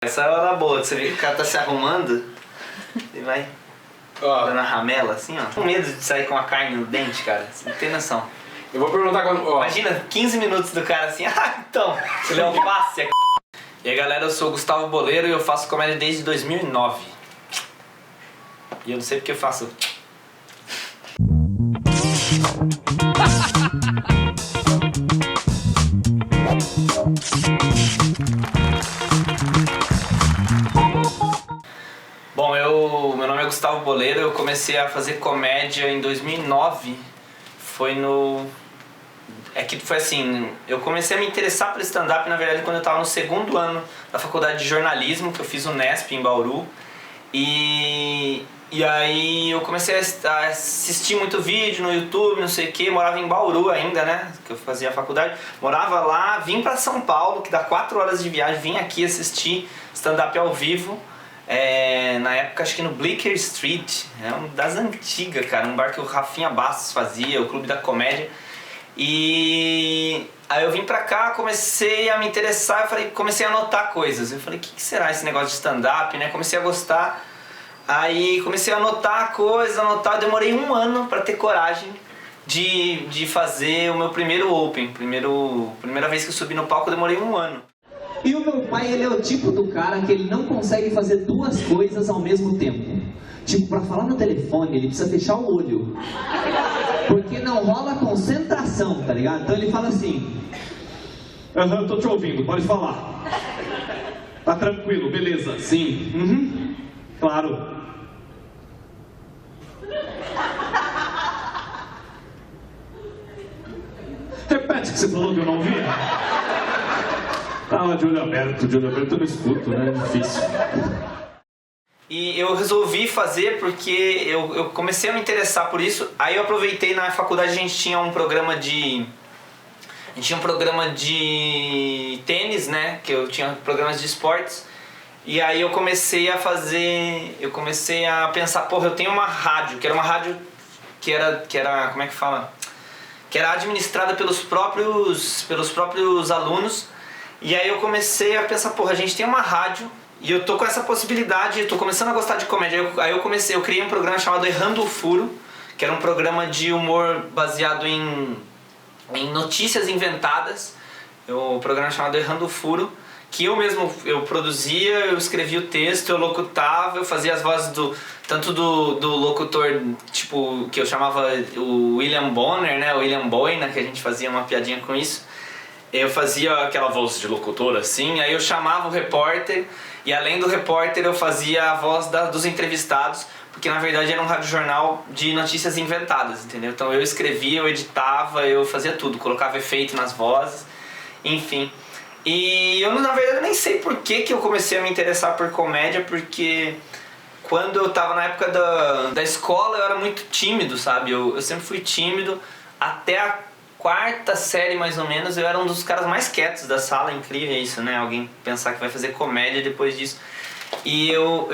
Essa é a hora boa, que você vê que o cara tá se arrumando e vai dando a ramela assim, ó. Com medo de sair com a carne no dente, cara. Você não tem noção. Eu vou perguntar quando... Imagina 15 minutos do cara assim, então, ele é um passe aqui. E aí galera, eu sou o Gustavo Boleiro e eu faço comédia desde 2009. E eu não sei porque eu faço... Bom, meu nome é Gustavo Boleiro, eu comecei a fazer comédia em 2009, foi assim, eu comecei a me interessar por stand-up, na verdade, quando eu estava no segundo ano da faculdade de jornalismo, que eu fiz o Nesp em Bauru, e aí eu comecei a assistir muito vídeo no YouTube, não sei o que, morava em Bauru ainda, né, que eu fazia a faculdade, morava lá, vim para São Paulo, que dá 4 horas de viagem, vim aqui assistir stand-up ao vivo. Na época acho que no Bleecker Street, é um das antigas, cara, um bar que o Rafinha Bastos fazia, o Clube da Comédia. E aí eu vim pra cá, comecei a me interessar, comecei a anotar coisas. Eu falei, o que será esse negócio de stand-up, né? Comecei a gostar, aí comecei a anotar coisas, demorei 1 ano pra ter coragem de fazer o meu primeiro open. Primeira vez que eu subi no palco, eu demorei 1 ano. E o meu pai, ele é o tipo do cara que ele não consegue fazer 2 coisas ao mesmo tempo. Tipo, pra falar no telefone, ele precisa fechar o olho. Porque não rola concentração, tá ligado? Então ele fala assim... Aham, tô te ouvindo, pode falar. Tá tranquilo, beleza, sim. Uhum, claro. Repete o que você falou que eu não ouvi. Ah, de olho aberto eu não escuto, né? É difícil. E eu resolvi fazer porque eu comecei a me interessar por isso. Aí eu aproveitei, na faculdade a gente tinha um programa de... tênis, né? Que eu tinha programas de esportes. E aí eu comecei a pensar, porra, eu tenho uma rádio, que era uma rádio que era como é que fala? Que era administrada pelos próprios alunos. E aí eu comecei a pensar, porra, a gente tem uma rádio e eu tô com essa possibilidade, eu tô começando a gostar de comédia. Aí eu criei um programa chamado Errando o Furo, que era um programa de humor baseado em notícias inventadas. Um programa chamado Errando o Furo, que eu produzia, eu escrevia o texto, eu locutava, eu fazia as vozes tanto do locutor, tipo, que eu chamava o William Bonner, né, o William Boyna, que a gente fazia uma piadinha com isso. Eu fazia aquela voz de locutor assim, aí eu chamava o repórter e além do repórter eu fazia a voz dos entrevistados, porque na verdade era um radiojornal de notícias inventadas, entendeu? Então eu escrevia, eu editava, eu fazia tudo, colocava efeito nas vozes, enfim. E eu na verdade nem sei por que eu comecei a me interessar por comédia, porque quando eu tava na época da escola eu era muito tímido, sabe? Eu sempre fui tímido, até a 4ª série mais ou menos, eu era um dos caras mais quietos da sala. Incrível isso, né? Alguém pensar que vai fazer comédia depois disso. E eu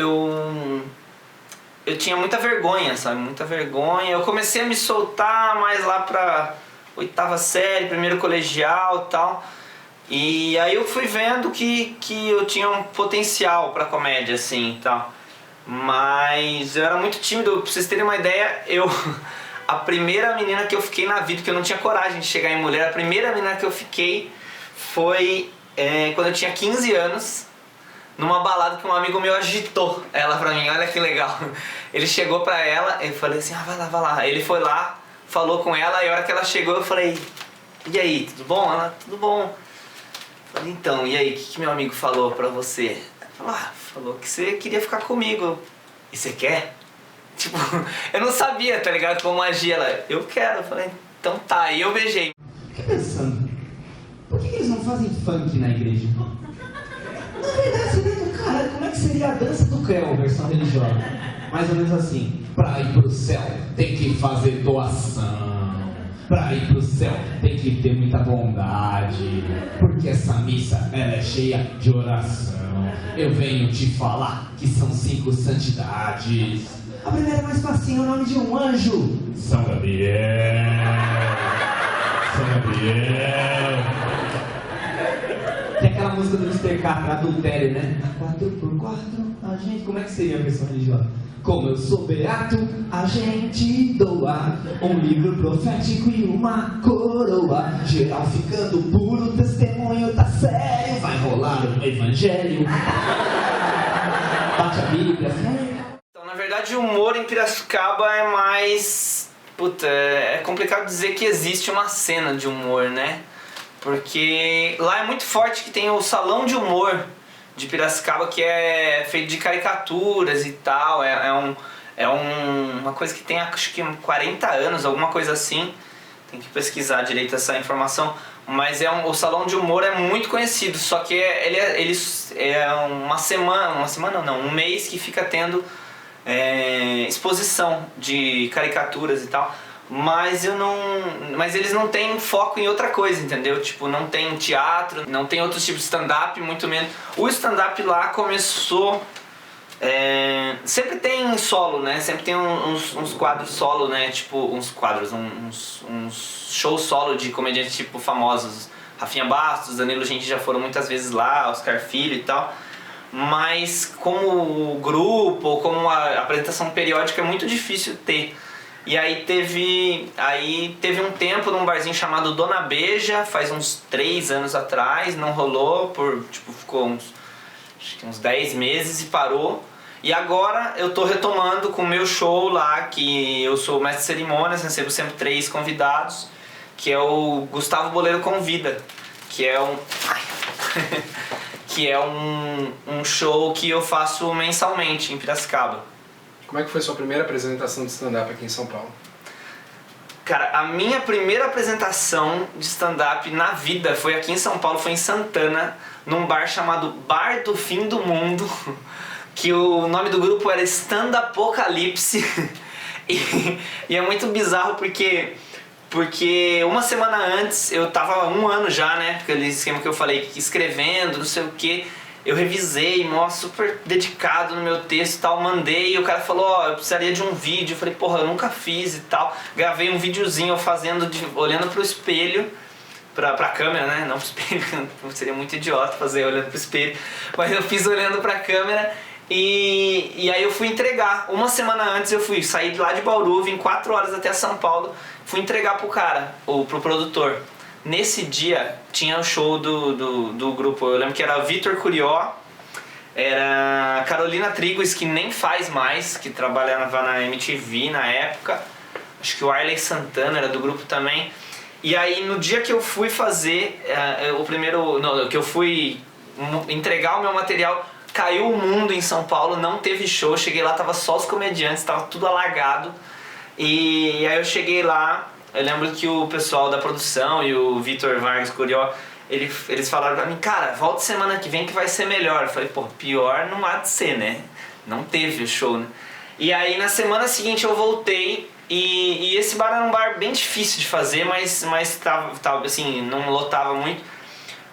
tinha muita vergonha, sabe? Muita vergonha. Eu comecei a me soltar mais lá pra 8ª série, primeiro colegial e tal. E aí eu fui vendo que eu tinha um potencial pra comédia, assim, e tal. Mas eu era muito tímido. Pra vocês terem uma ideia, a primeira menina que eu fiquei na vida, que eu não tinha coragem de chegar em mulher, a primeira menina que eu fiquei foi quando eu tinha 15 anos, numa balada que um amigo meu agitou ela pra mim, olha que legal. Ele chegou pra ela, eu falei assim, vai lá. Ele foi lá, falou com ela, e a hora que ela chegou eu falei, e aí, tudo bom? Ela, tudo bom. Eu falei, então, e aí, o que meu amigo falou pra você? Ela falou que você queria ficar comigo. E você quer? Tipo, eu não sabia, tá ligado? Como agir. Ela, eu quero. Eu falei, então tá. E eu beijei. Fiquei pensando, por que eles não fazem funk na igreja? Na verdade, cara, como é que seria a dança do creu, versão religiosa? Mais ou menos assim, pra ir pro céu tem que fazer doação. Pra ir pro céu tem que ter muita bondade. Porque essa missa, ela é cheia de oração. Eu venho te falar que são 5 santidades. A primeira é mais facinho, o nome de um anjo. São Gabriel. Tem aquela música do Mr. Catra, Adultério, né? 4x4, a gente... Como é que seria a versão religiosa? Como eu sou beato, a gente doa um livro profético e uma coroa. Geral ficando puro, testemunho tá sério. Vai rolar um evangelho. Bate a Bíblia, Então, na verdade, o humor em Piracicaba é mais... Puta, é complicado dizer que existe uma cena de humor, né? Porque lá é muito forte que tem o Salão de Humor de Piracicaba, que é feito de caricaturas e tal. Uma coisa que tem, acho que 40 anos, alguma coisa assim. Tem que pesquisar direito essa informação. Mas o Salão de Humor é muito conhecido, só que um mês que fica tendo exposição de caricaturas e tal. Mas eles não têm foco em outra coisa, entendeu? Tipo, não tem teatro, não tem outros tipos de stand-up, muito menos. O stand-up lá começou... sempre tem solo, né? Sempre tem uns quadros solo, né? Tipo, uns shows solo de comediantes tipo famosos. Rafinha Bastos, Danilo Gentili já foram muitas vezes lá, Oscar Filho e tal. Mas como grupo ou como a apresentação periódica é muito difícil ter. E aí teve um tempo num barzinho chamado Dona Beija, faz uns 3 anos atrás, não rolou, ficou uns 10 meses e parou. E agora eu tô retomando com o meu show lá, que eu sou mestre de cerimônias, recebo sempre 3 convidados, que é o Gustavo Boleiro Convida, que é um show que eu faço mensalmente em Piracicaba. Como é que foi a sua primeira apresentação de stand-up aqui em São Paulo? Cara, a minha primeira apresentação de stand-up na vida foi aqui em São Paulo, foi em Santana, num bar chamado Bar do Fim do Mundo, que o nome do grupo era Stand Apocalipse. E é muito bizarro porque uma semana antes, eu tava 1 ano já, né, aquele esquema que eu falei, escrevendo, não sei o que. Eu revisei, super dedicado no meu texto e tal, mandei, e o cara falou, eu precisaria de um vídeo. Eu falei, porra, eu nunca fiz e tal. Gravei um videozinho eu olhando pro espelho, pra câmera, né, não pro espelho, seria muito idiota fazer olhando pro espelho. Mas eu fiz olhando pra câmera e aí eu fui entregar. Uma semana antes eu saí lá de Bauru, vim 4 horas até São Paulo, fui entregar pro cara, ou pro produtor. Nesse dia tinha o show do grupo, eu lembro que era Vitor Curió, era Carolina Triguis, que nem faz mais, que trabalhava na MTV na época, acho que o Arley Santana era do grupo também. E aí no dia que eu fui fazer, que eu fui entregar o meu material, caiu o mundo em São Paulo, não teve show, cheguei lá, tava só os comediantes, tava tudo alagado. E aí eu cheguei lá, eu lembro que o pessoal da produção e o Vitor Vargas Curió, eles falaram pra mim, cara, volta semana que vem que vai ser melhor. Eu falei, pô, pior não há de ser, né? Não teve o show, né? E aí na semana seguinte eu voltei e esse bar era um bar bem difícil de fazer, mas tava assim, não lotava muito.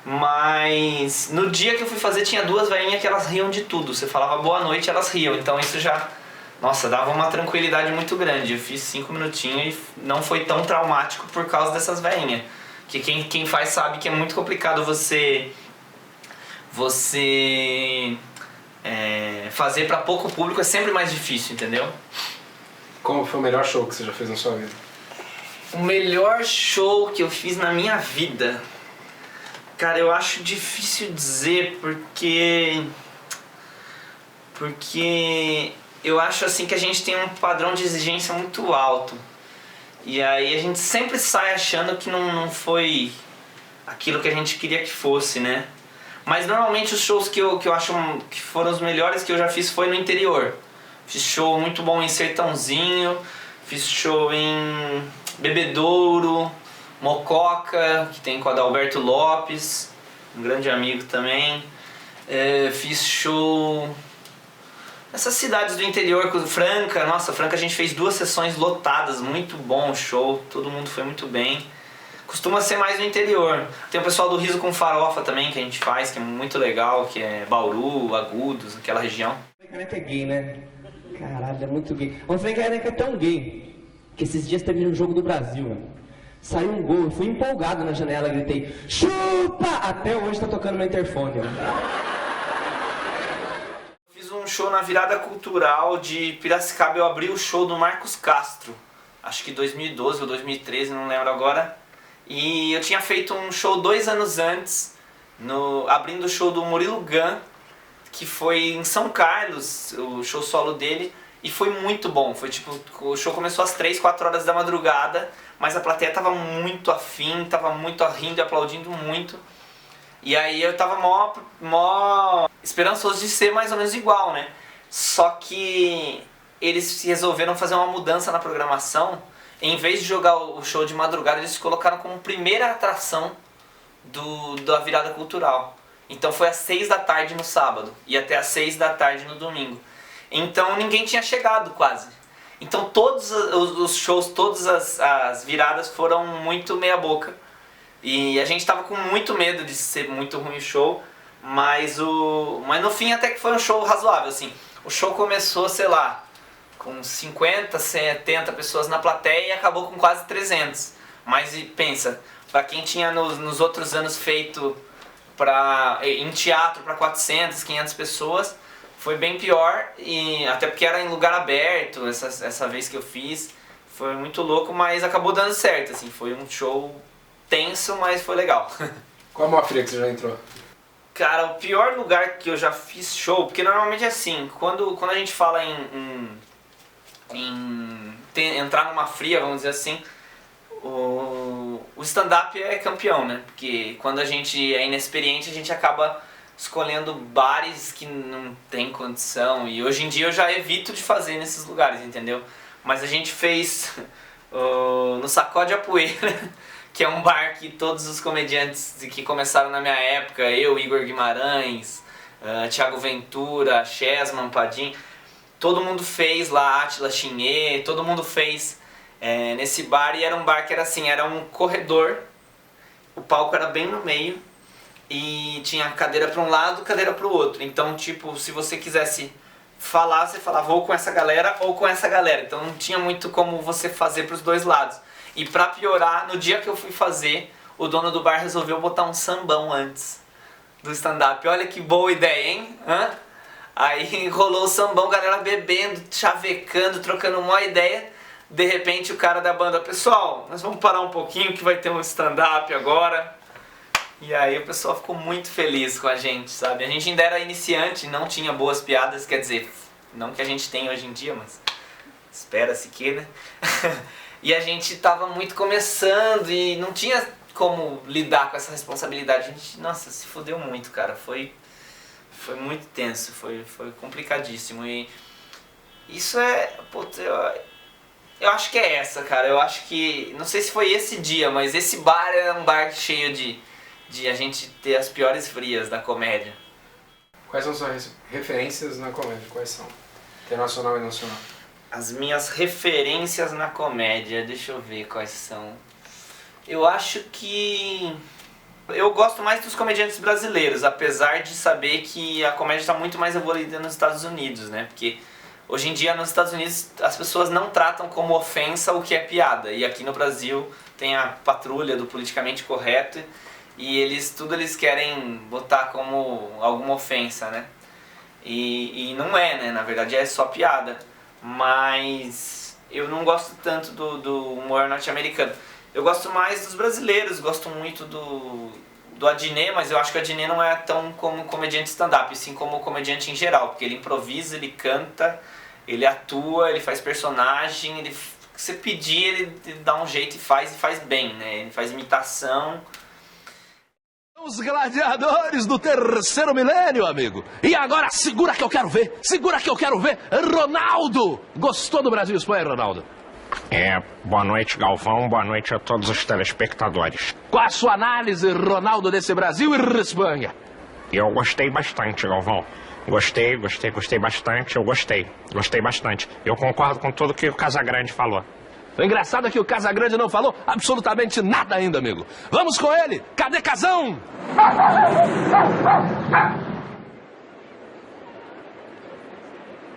Mas no dia que eu fui fazer tinha 2 velhinhas que elas riam de tudo. Você falava boa noite, elas riam, então isso já... Nossa, dava uma tranquilidade muito grande. Eu fiz 5 minutinhos e não foi tão traumático por causa dessas veinhas. Que quem faz sabe que é muito complicado você fazer pra pouco público, é sempre mais difícil, entendeu? Qual foi o melhor show que você já fez na sua vida? O melhor show que eu fiz na minha vida? Cara, eu acho difícil dizer porque eu acho assim que a gente tem um padrão de exigência muito alto. E aí a gente sempre sai achando que não foi aquilo que a gente queria que fosse, né? Mas normalmente os shows que eu acho que foram os melhores que eu já fiz foi no interior. Fiz show muito bom em Sertãozinho, fiz show em Bebedouro, Mococa, que tem com o Adalberto Lopes, um grande amigo também. Fiz show... Essas cidades do interior, Franca, nossa, Franca a gente fez 2 sessões lotadas, muito bom o show, todo mundo foi muito bem. Costuma ser mais no interior. Tem o pessoal do Riso com Farofa também que a gente faz, que é muito legal, que é Bauru, Agudos, aquela região. O Frank Caneca é gay, né? Caralho, é muito gay. O Frank Caneca é tão gay que esses dias teve um jogo do Brasil, né? Saiu um gol, eu fui empolgado na janela, gritei, chupa! Até hoje tá tocando no interfone. Fiz um show na Virada Cultural de Piracicaba, eu abri o show do Marcos Castro, acho que 2012 ou 2013, não lembro agora. E eu tinha feito um show 2 anos antes, abrindo o show do Murilo Gun, que foi em São Carlos, o show solo dele, e foi muito bom. Foi tipo, o show começou às 3, 4 horas da madrugada, mas a plateia tava muito afim, tava muito rindo e aplaudindo muito. E aí eu tava mó esperançoso de ser mais ou menos igual, né? Só que eles resolveram fazer uma mudança na programação. Em vez de jogar o show de madrugada, eles colocaram como primeira atração da Virada Cultural. Então foi às 6 da tarde no sábado e até às 6 da tarde no domingo. Então ninguém tinha chegado quase. Então todos os shows, todas as viradas foram muito meia boca. E a gente tava com muito medo de ser muito ruim o show, mas no fim até que foi um show razoável, assim. O show começou, sei lá, com 50, 70 pessoas na plateia e acabou com quase 300. Mas pensa, pra quem tinha nos outros anos feito em teatro para 400, 500 pessoas, foi bem pior, e até porque era em lugar aberto, essa vez que eu fiz, foi muito louco, mas acabou dando certo, assim, foi um show tenso, mas foi legal. Qual a maior fria que você já entrou? Cara, o pior lugar que eu já fiz show, porque normalmente é assim, quando a gente fala entrar numa fria, vamos dizer assim, o stand-up é campeão, né? Porque quando a gente é inexperiente, a gente acaba escolhendo bares que não tem condição, e hoje em dia eu já evito de fazer nesses lugares, entendeu? Mas a gente fez no Sacode a Poeira, que é um bar que todos os comediantes que começaram na minha época, eu, Igor Guimarães, Thiago Ventura, Chesman, Padim, todo mundo fez lá, Átila Chinê, todo mundo fez nesse bar, e era um bar que era assim, era um corredor, o palco era bem no meio, e tinha cadeira para um lado, cadeira para o outro. Então, tipo, se você quisesse falar, você falava ou com essa galera ou com essa galera. Então não tinha muito como você fazer para os dois lados. E pra piorar, no dia que eu fui fazer, o dono do bar resolveu botar um sambão antes do stand-up. Olha que boa ideia, hein? Aí rolou o sambão, galera bebendo, chavecando, trocando uma ideia. De repente o cara da banda, pessoal, nós vamos parar um pouquinho que vai ter um stand-up agora. E aí o pessoal ficou muito feliz com a gente, sabe? A gente ainda era iniciante, não tinha boas piadas, quer dizer, não que a gente tem hoje em dia, mas espera-se que, né? E a gente tava muito começando e não tinha como lidar com essa responsabilidade. A gente, nossa, se fodeu muito, cara. Foi muito tenso, foi complicadíssimo. E isso eu acho que é essa, cara. Eu acho que, não sei se foi esse dia, mas esse bar era um bar cheio de a gente ter as piores frias da comédia. Quais são suas referências na comédia? Quais são? Internacional e nacional. As minhas referências na comédia, deixa eu ver quais são. Eu acho que eu gosto mais dos comediantes brasileiros, apesar de saber que a comédia está muito mais evoluída nos Estados Unidos, né? Porque hoje em dia nos Estados Unidos as pessoas não tratam como ofensa o que é piada. E aqui no Brasil tem a patrulha do politicamente correto e eles querem botar como alguma ofensa, né? E não é, né? Na verdade é só piada. Mas eu não gosto tanto do humor norte-americano. Eu gosto mais dos brasileiros, gosto muito do Adnet, mas eu acho que o Adnet não é tão como comediante stand-up, sim como comediante em geral, porque ele improvisa, ele canta, ele atua, ele faz personagem, se você pedir ele dá um jeito e faz bem, né? Ele faz imitação. Os gladiadores do terceiro milênio, amigo. E agora segura que eu quero ver, Ronaldo! Gostou do Brasil e Espanha, Ronaldo? Boa noite, Galvão, boa noite a todos os telespectadores. Qual a sua análise, Ronaldo, desse Brasil e Espanha? Eu gostei bastante, Galvão. Gostei bastante, gostei bastante. Eu concordo com tudo que o Casagrande falou. O engraçado é que o Casagrande não falou absolutamente nada ainda, amigo. Vamos com ele! Cadê Casão?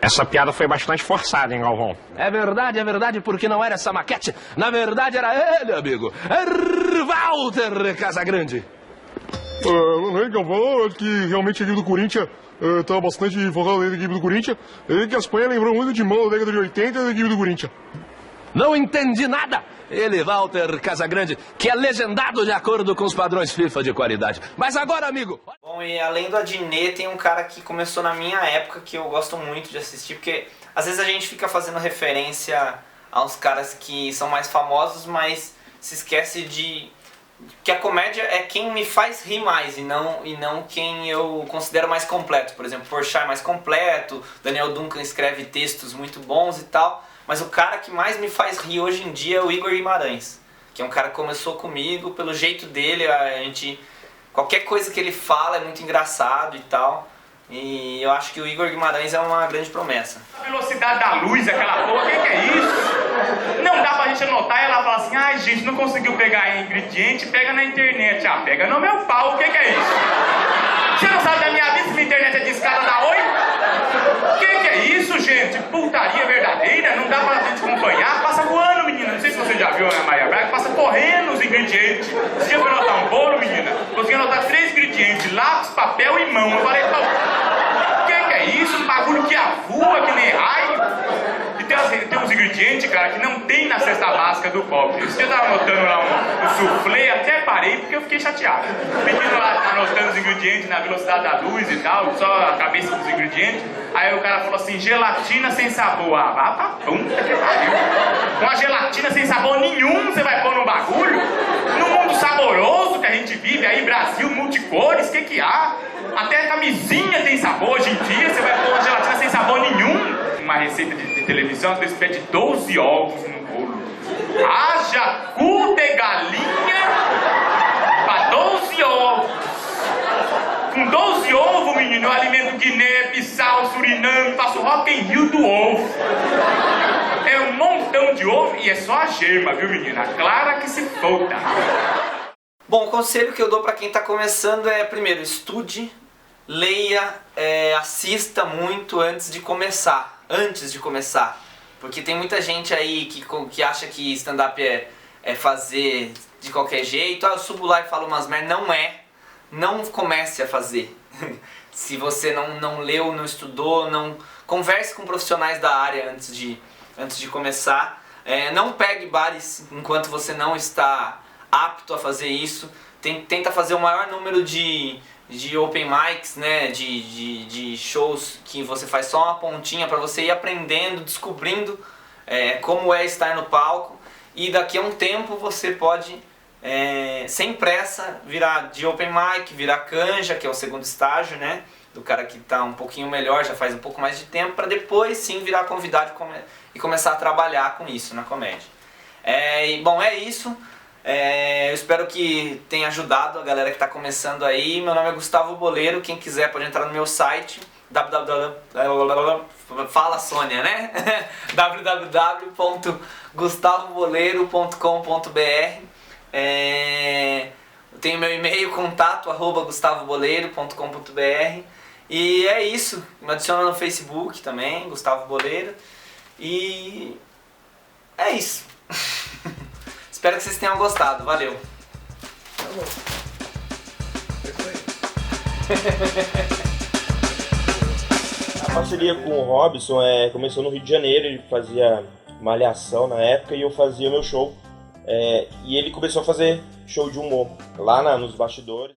Essa piada foi bastante forçada, hein, Galvão? É verdade, porque não era essa maquete. Na verdade era ele, amigo. Walter Casagrande. Não é, Galvão, que realmente a equipe do Corinthians tá bastante focada na equipe do Corinthians. Que a Espanha lembrou muito de mão da década de 80 da equipe do Corinthians. Não entendi nada. Ele, Walter Casagrande, que é legendado de acordo com os padrões FIFA de qualidade. Mas agora, amigo... Bom, e além do Adnet, tem um cara que começou na minha época que eu gosto muito de assistir, porque às vezes a gente fica fazendo referência a uns caras que são mais famosos, mas se esquece de que a comédia é quem me faz rir mais e não quem eu considero mais completo. Por exemplo, Porchat é mais completo, Daniel Duncan escreve textos muito bons e tal, mas o cara que mais me faz rir hoje em dia é o Igor Guimarães, que é um cara que começou comigo, pelo jeito dele, qualquer coisa que ele fala é muito engraçado e tal, e eu acho que o Igor Guimarães é uma grande promessa. A velocidade da luz, aquela porra, o que é isso? Não dá pra gente anotar e ela fala assim, ai gente, não conseguiu pegar ingrediente, pega na internet. Ah, pega no meu pau, o que é isso? Você não sabe da minha vida se minha internet é de escada da 8? O que é isso, gente? Putaria verdadeira, não dá pra gente acompanhar. Passa voando, menina. Não sei se você já viu a Maria Braga, passa correndo os ingredientes. Você já foi anotar um bolo, menina? Consegui anotar 3 ingredientes, lápis, papel e mão. Eu falei, o que é isso? Um bagulho que voa, que nem raio. E tem uns ingredientes, cara, que não tem na cesta básica do pobre. Você já tava anotando lá um soufflé, até parei porque eu fiquei chateado. O menino lá anotando os ingredientes na velocidade da luz e tal, só a cabeça dos ingredientes. Aí o cara falou assim, gelatina sem sabor. Ah, vá pra puta que pariu. Com a gelatina sem sabor nenhum, você vai pôr no bagulho? No mundo saboroso que a gente vive aí, Brasil, multicores, o que há? Até a camisinha tem sabor hoje em dia, você vai pôr uma gelatina sem sabor nenhum. Uma receita de televisão, às vezes pede 12 ovos no bolo. Haja cu de galinha pra 12 ovos. Com 12 ovos, menino, eu alimento Guiné, Bissau, Suriname, faço Rock in Rio do ovo. É um montão de ovo e é só a gema, viu, menina? A clara que se foda. Bom, o conselho que eu dou pra quem tá começando é, primeiro, estude, leia, assista muito antes de começar. Porque tem muita gente aí que acha que stand-up é fazer de qualquer jeito. Ah, eu subo lá e falo umas merda. Não é. Não comece a fazer. Se você não leu, não estudou, não converse com profissionais da área antes de começar. Não pegue bares enquanto você não está apto a fazer isso. Tenta fazer o maior número de open mics, né, de shows que você faz só uma pontinha para você ir aprendendo, descobrindo como é estar no palco, e daqui a um tempo você pode, sem pressa, virar de open mic, virar canja, que é o segundo estágio, né, do cara que está um pouquinho melhor, já faz um pouco mais de tempo, para depois sim virar convidado e começar a trabalhar com isso na comédia. Bom, é isso. Eu espero que tenha ajudado a galera que está começando aí. Meu nome é Gustavo Boleiro. Quem quiser pode entrar no meu site Fala Sônia, né? www.gustavoboleiro.com.br. Tenho meu e-mail, contato@gustavoboleiro.com.br. E é isso. Me adiciona no Facebook também, Gustavo Boleiro. E é isso. Espero que vocês tenham gostado. Valeu. Tá bom. É isso aí. A parceria com o Robson começou no Rio de Janeiro. Ele fazia Malhação na época e eu fazia meu show. E ele começou a fazer show de humor lá nos bastidores.